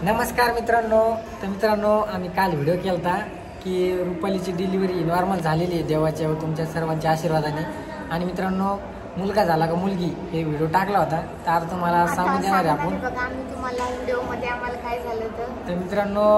नमस्कार मित्रांनो. तर मित्रांनो आम्ही काल व्हिडिओ केला होता की रुपालीची डिलिव्हरी नॉर्मल झालेली आहे देवाच्या व तुमच्या सर्वांच्या आशीर्वादाने. आणि मित्रांनो मुलगा झाला का मुलगी हे व्हिडिओ टाकला होता. तर आता तुम्हाला सांगून देणार आहे आपण. तुम्हाला व्हिडिओमध्ये आम्हाला काय झालं तर मित्रांनो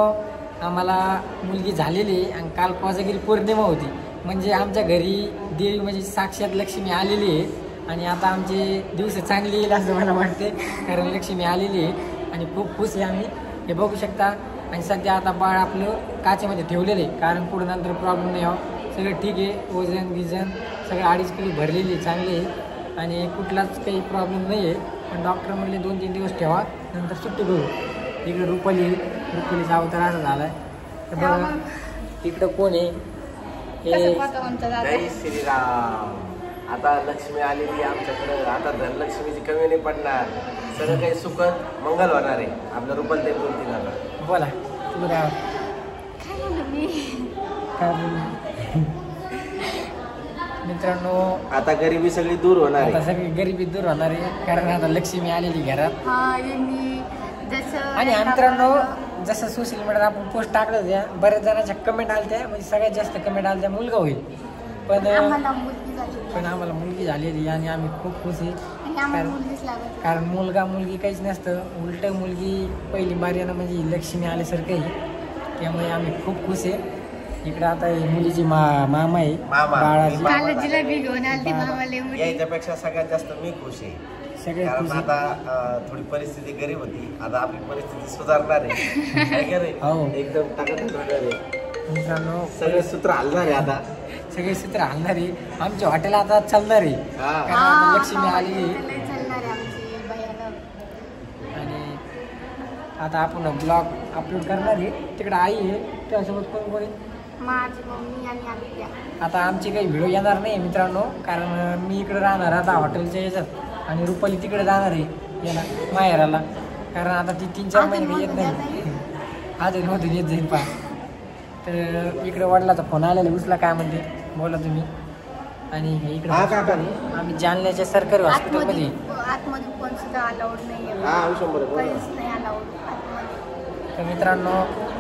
आम्हाला मुलगी झालेली आणि काल कोजागिरी पौर्णिमा होती. म्हणजे आमच्या घरी देवी म्हणजे साक्षात लक्ष्मी आलेली आहे. आणि आता आमचे दिवस चांगले येईल असं मला वाटते, कारण लक्ष्मी आलेली आहे आणि खूप खुश आहे आम्ही. हे बघू शकता. आणि सध्या आता बाळ आपलं काचेमध्ये ठेवलेलं आहे, कारण पुढे नंतर प्रॉब्लेम नाही व्हावं. सगळं ठीक आहे, वजन गिजन सगळं 2.5 किलो भरलेली चांगली आहे आणि कुठलाच काही प्रॉब्लेम नाही आहे. पण डॉक्टर म्हणले 2-3 दिवस ठेवा, नंतर सुट्टी करू. इकडे रुपालीचा अवतार असा झाला आहे. तर बघा इकडं कोण आहे हे जय श्रीराम. आता लक्ष्मी आलेली आमच्याकडं. आता धनलक्ष्मीची कमी नाही पडणार. सगळं काही सुखद मंगल होणार आहे. आपल्या रुपाली ते बोलतील आता. बोला तुम्ही मित्रांनो आता गरिबी सगळी दूर होणार आता आहे. सगळी गरिबी दूर होणार आहे, कारण आता लक्ष्मी आलेली घरात. आणि मित्रांनो जसं सोशल मीडियावर आपण पोस्ट टाकलं होत्या, बऱ्याच जणांच्या कमेंट आल्या त्या, म्हणजे सगळ्यात जास्त कमेंट आल्या त्या मुलगा होईल. पण आम्हाला मुलगी झालेली आणि आम्ही खूप खुश आहे. कारण मुलगा मुलगी काहीच नसतं, उलट मुलगी पहिली बारीनं म्हणजे लक्ष्मी आल्यासारखं आहे. त्यामुळे आम्ही खूप खुश आहे. इकडे आता मुलीची मामा आहे बाळाची. याच्यापेक्षा सगळ्यात जास्त मी खुश आहे. सगळे खुश आता थोडी परिस्थिती गरीब होती, आता आपली परिस्थिती सुधारणार आहे. हो एकदम टाकत होणार आहे. मित्रांनो सगळे सूत्र हलणार आहे. आता सगळे सूत्र हलणार आहे. आमच्या हॉटेल आता चालणार आहे, कारण आता लक्ष्मी आली. आणि आता आपण ब्लॉग अपलोड करणार आहे. तिकडे आई आहे, त्यासोबत कोण कोणी माझी मम्मी आणि आत्या. आता आमचे काही व्हिडिओ येणार नाही मित्रांनो, कारण मी इकडे राहणार आता हॉटेलच्या याच्यात आणि रुपाली तिकडे जाणार आहे याला माहेराला. कारण आता ती 3-4 महिने येत नाही. अजून मधून येत जाईल पहा. तर इकडे वडिलाचा फोन आलेला, उचला काय म्हणते बोला तुम्ही. आणि इकडे आम्ही जालन्याच्या सरकारी हॉस्पिटलमध्ये. आतमध्ये पण सुद्धा अलाउड नाही. तर मित्रांनो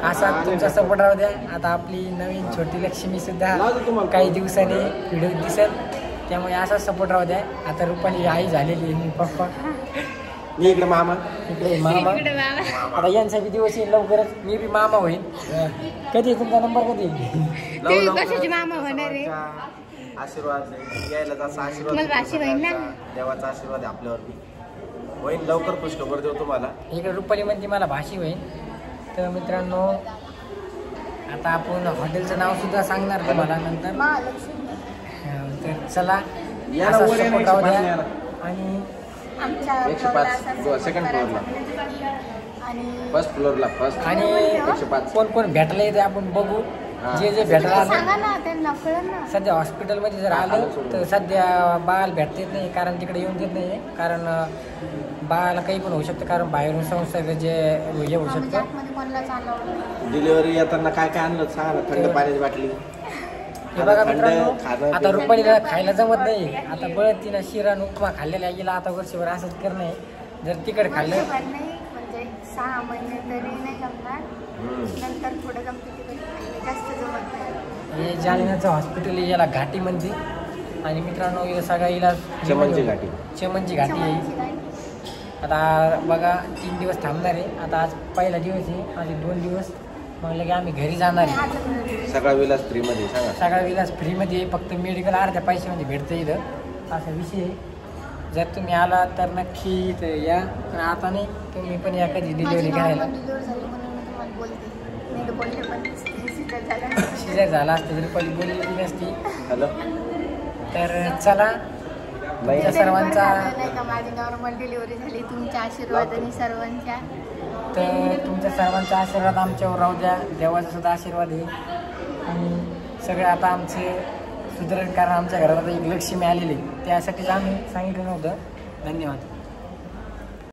असा तुमचा सपोर्ट राहू द्या. आता आपली नवीन छोटी लक्ष्मी सुद्धा काही दिवसांनी व्हिडिओ दिसेल, त्यामुळे असा सपोर्ट राहू द्या. आता रुपाली आई झालेली, मी पप्पा, मी इकडे मामा, इकडे मामा. आता यांचा बी दिवस येईल लवकरच, मी बी मामा होईल. कधी तुमचा नंबर कधी मामा होणार आहे. आशीर्वाद यायला जायचा आशीर्वाद, देवाचा आशीर्वाद आपल्यावर होईल. लवकर खुशखबर देऊ तुम्हाला. इकडे रुपाली म्हणते मला भाषी होईल. तर मित्रांनो आता आपण हॉटेलचं नाव सुद्धा सांगणार तुम्हाला नंतर. तर चला असा सपोर्ट राहू द्या. आणि 105 सेकंड फ्लोअरला, फर्स्ट फ्लोअरला फर्स्ट. आणि 105 कोण भेटायला येते आपण बघू. जे भेटायला त्यांना सध्या हॉस्पिटलमध्ये जर आलं तर सध्या बाळाला भेटता येत नाही, कारण तिकडे येऊन देत नाही. कारण बाळाला काही पण होऊ शकतं, कारण बाहेरून संसर्ग जे हे होऊ शकतं. डिलिव्हरी येताना काय काय आणलं सांगा ना. थंड पाण्याची बाटली. हे बघा मित्रांनो आता रुपालीला खायला जमत नाही. आता बळत तिला शिरा उपमा खाल्लेला गेला. आता वर्षभर असंच करणं आहे. जर तिकडे खाल्लं 6 महिने तरी नाही जमणार, नंतर थोडं जमते, जास्त जमत नाही. हे जालन्याचं हॉस्पिटल याला घाटी म्हणते. आणि मित्रांनो इथं सगळा इलाज चमनची घाटी आहे. आता बघा 3 दिवस थांबणार आहे. आता आज पहिला दिवस आहे, आणि 2 दिवस म्हणलं की आम्ही घरी जाणार आहे. सगळा विलास फ्रीमध्ये. सगळा विलास फ्रीमध्ये आहे, फक्त मेडिकल अर्ध्या पैशामध्ये भेटतं इथं, असा विषय आहे. जर तुम्ही आला तर नक्की इथं या. पण आता नाही, तुम्ही पण या कधी डिलिव्हरी करायला. शिजर झाला असतं तरी पहिली बोललेली नसती. हॅलो. तर चला तुमच्या सर्वांचा माझी नॉर्मल डिलिव्हरी झाली तुमच्या आशीर्वादाने सर्वांच्या. तर तुमच्या सर्वांचा आशीर्वाद आमच्यावर राहू द्या. देवाचा सुद्धा आशीर्वाद आहे. आणि सगळे आता आमचे सुधारण, कारण आमच्या घरात आता एक लक्ष्मी आलेली, त्यासाठीच आम्ही सांगितलं नव्हतं. धन्यवाद.